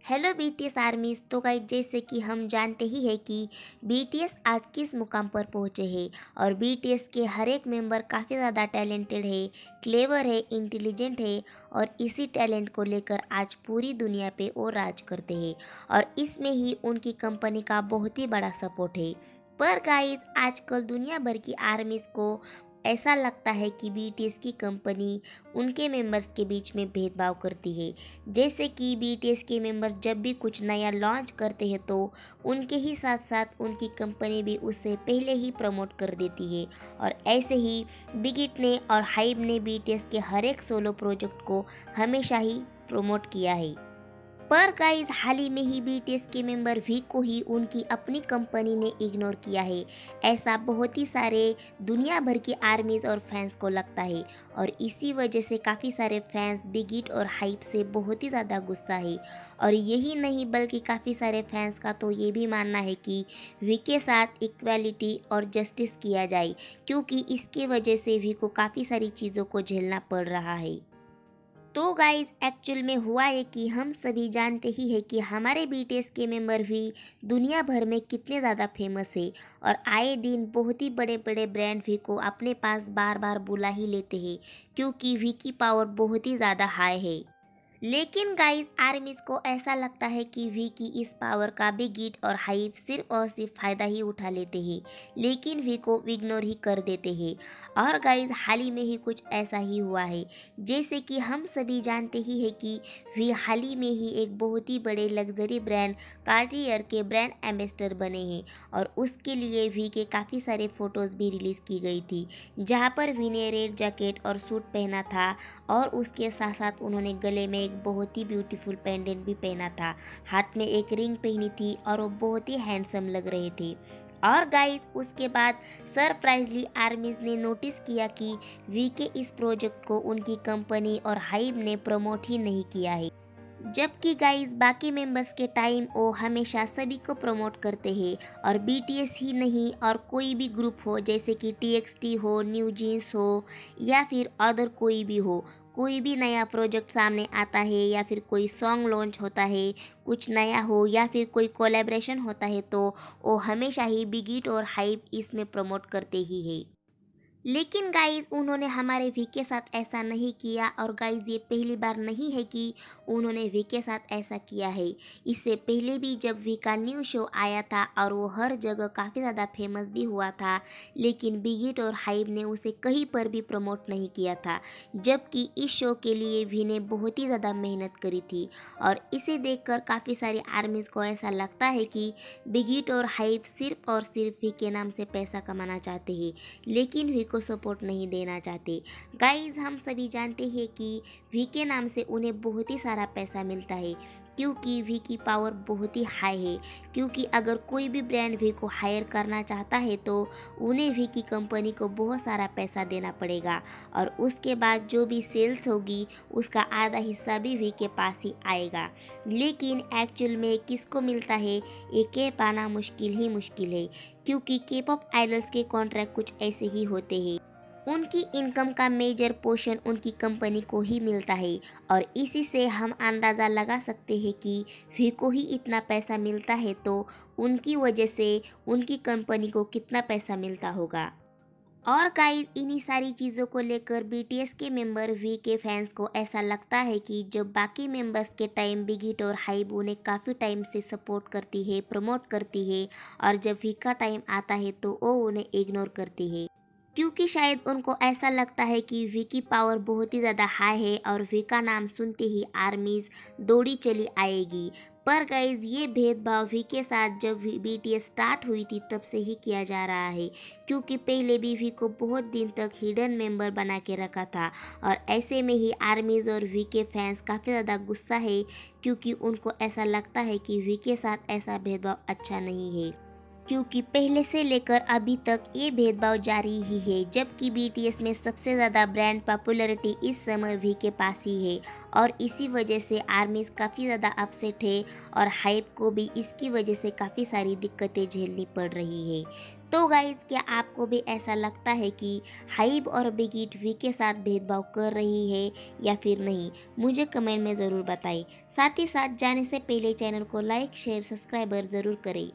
Hello BTS आर्मीज। तो guys, जैसे कि हम जानते ही है कि बीटीएस आज किस मुकाम पर पहुंचे हैं और बीटीएस के हर एक मेंबर काफ़ी ज़्यादा टैलेंटेड है, क्लेवर है, इंटेलिजेंट है और इसी टैलेंट को लेकर आज पूरी दुनिया पे वो राज करते हैं और इसमें ही उनकी कंपनी का बहुत ही बड़ा सपोर्ट है। पर गाइस, आजकल दुनिया भर की आर्मीज को ऐसा लगता है कि बीटीएस की कंपनी उनके मेंबर्स के बीच में भेदभाव करती है। जैसे कि बीटीएस के मेंबर जब भी कुछ नया लॉन्च करते हैं तो उनके ही साथ साथ उनकी कंपनी भी उससे पहले ही प्रमोट कर देती है और ऐसे ही बिग हिट ने और हाइब ने बीटीएस के हर एक सोलो प्रोजेक्ट को हमेशा ही प्रमोट किया है। पर गाइस, हाल ही में ही बीटीएस के मेंबर वी को ही उनकी अपनी कंपनी ने इग्नोर किया है। ऐसा बहुत ही सारे दुनिया भर की आर्मीज और फैंस को लगता है और इसी वजह से काफ़ी सारे फैंस बिग हिट और हाइप से बहुत ही ज़्यादा गुस्सा है। और यही नहीं बल्कि काफ़ी सारे फैंस का तो ये भी मानना है कि वी के साथ इक्वालिटी और जस्टिस किया जाए, क्योंकि इसके वजह से वी को काफ़ी सारी चीज़ों को झेलना पड़ रहा है। तो गाइस, एक्चुअल में हुआ है कि हम सभी जानते ही है कि हमारे बीटीएस के मेंबर भी दुनिया भर में कितने ज़्यादा फेमस है और आए दिन बहुत ही बड़े बड़े ब्रांड भी को अपने पास बार बार बुला ही लेते हैं, क्योंकि वी की पावर बहुत ही ज़्यादा हाई है। लेकिन गाइस, आर्मीज को ऐसा लगता है कि वी की इस पावर का भी गिट और हाइप सिर्फ और सिर्फ फायदा ही उठा लेते हैं, लेकिन वी को इग्नोर ही कर देते हैं। और गाइस, हाल ही में ही कुछ ऐसा ही हुआ है। जैसे कि हम सभी जानते ही है कि वी हाल ही में ही एक बहुत ही बड़े लग्जरी ब्रांड कार्टियर के ब्रांड एम्बेसडर बने हैं और उसके लिए वी के काफ़ी सारे फोटोज़ भी रिलीज़ की गई थी, जहाँ पर वी ने रेड जैकेट और सूट पहना था और उसके साथ साथ उन्होंने गले में एक बहुत ही ब्यूटीफुल पेंडेंट भी पहना था, हाथ में एक रिंग पहनी थी और वो बहुत ही हैंडसम लग रहे थे। और गाइस, उसके बाद सरप्राइजली आर्मीज ने नोटिस किया कि वी के इस प्रोजेक्ट को उनकी कंपनी और हाइब ने प्रमोट ही नहीं किया है, जबकि गाइस बाकी मेंबर्स के टाइम वो हमेशा सभी को प्रमोट करते हैं। और बीटीएस ही नहीं और कोई भी ग्रुप हो, जैसे कि टीएक्सटी हो, न्यू जीन्स हो या फिर अदर कोई भी हो, कोई भी नया प्रोजेक्ट सामने आता है या फिर कोई सॉन्ग लॉन्च होता है, कुछ नया हो या फिर कोई कोलैबोरेशन होता है तो वो हमेशा ही बिग हिट और हाइप इसमें प्रमोट करते ही है। लेकिन गाइस, उन्होंने हमारे वी के साथ ऐसा नहीं किया और गाइस, ये पहली बार नहीं है कि उन्होंने वी के साथ ऐसा किया है। इससे पहले भी जब वी का न्यू शो आया था और वो हर जगह काफ़ी ज़्यादा फेमस भी हुआ था, लेकिन बिग हिट और हाइब ने उसे कहीं पर भी प्रमोट नहीं किया था, जबकि इस शो के लिए वी ने बहुत ही ज़्यादा मेहनत करी थी। और इसे देखकर काफ़ी सारी आर्मीज़ को ऐसा लगता है कि बिग हिट और हाइब सिर्फ और सिर्फ वी के नाम से पैसा कमाना चाहते हैं, लेकिन वी को सपोर्ट नहीं देना चाहते। गाइस, हम सभी जानते हैं कि वी के नाम से उन्हें बहुत ही सारा पैसा मिलता है, क्योंकि वी की पावर बहुत ही हाई है। क्योंकि अगर कोई भी ब्रांड वी को हायर करना चाहता है तो उन्हें वी की कंपनी को बहुत सारा पैसा देना पड़ेगा और उसके बाद जो भी सेल्स होगी उसका आधा हिस्सा भी वी के पास ही आएगा। लेकिन एक्चुअल में किसको मिलता है ये कह पाना मुश्किल ही मुश्किल है, क्योंकि के पॉप आइडल्स के कॉन्ट्रैक्ट कुछ ऐसे ही होते हैं। उनकी इनकम का मेजर पोर्शन उनकी कंपनी को ही मिलता है और इसी से हम अंदाज़ा लगा सकते हैं कि वी को ही इतना पैसा मिलता है तो उनकी वजह से उनकी कंपनी को कितना पैसा मिलता होगा। और गाइस, इन्हीं सारी चीज़ों को लेकर बीटीएस के मेंबर वी के फैंस को ऐसा लगता है कि जब बाकी मेंबर्स के टाइम बिग हिट और हाइब उन्हें काफ़ी टाइम से सपोर्ट करती है, प्रमोट करती है, और जब वी का टाइम आता है तो वो उन्हें इग्नोर करती है, क्योंकि शायद उनको ऐसा लगता है कि वी की पावर बहुत ही ज़्यादा हाई है और वी का नाम सुनते ही आर्मीज दौड़ी चली आएगी। पर गाइज, ये भेदभाव वी के साथ जब बीटीएस स्टार्ट हुई थी तब से ही किया जा रहा है, क्योंकि पहले भी वी को बहुत दिन तक हिडन मेंबर बना के रखा था और ऐसे में ही आर्मीज और वी के फैंस काफ़ी ज़्यादा गुस्सा है, क्योंकि उनको ऐसा लगता है कि वी के साथ ऐसा भेदभाव अच्छा नहीं है। क्योंकि पहले से लेकर अभी तक ये भेदभाव जारी ही है। जबकि बीटीएस में सबसे ज़्यादा ब्रांड पॉपुलैरिटी इस समय वी के पास ही है और इसी वजह से आर्मीज काफ़ी ज़्यादा अपसेट है और हाइप को भी इसकी वजह से काफ़ी सारी दिक्कतें झेलनी पड़ रही है। तो गाइज, क्या आपको भी ऐसा लगता है कि हाइप और बिग हिट वी के साथ भेदभाव कर रही है या फिर नहीं? मुझे कमेंट में ज़रूर बताएं। साथ ही साथ जाने से पहले चैनल को लाइक शेयर सब्सक्राइबर ज़रूर करें।